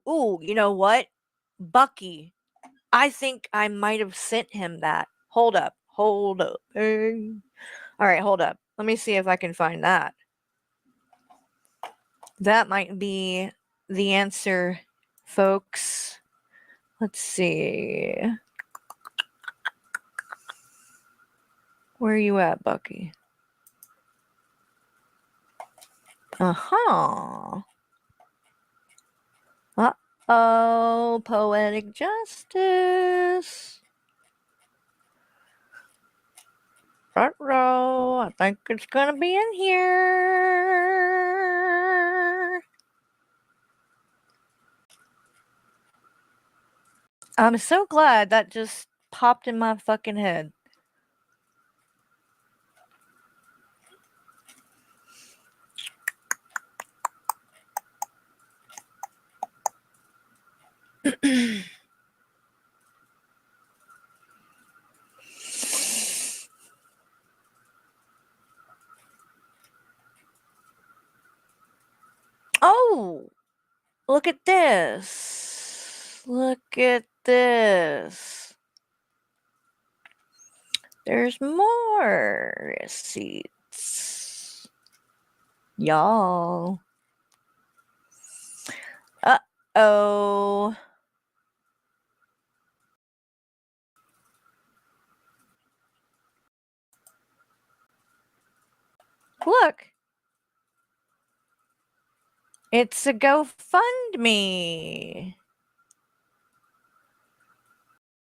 Ooh, you know what? Bucky. I think I might have sent him that. Hold up. Hey. All right, hold up. Let me see if I can find that. That might be the answer, folks. Let's see. Where are you at, Bucky? Uh-huh. Uh-oh, poetic justice. Front row. I think it's gonna be in here. I'm so glad that just popped in my fucking head. Oh, look at this. Look at this. There's more receipts. Y'all. Uh-oh. Look. It's a GoFundMe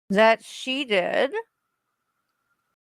that she did.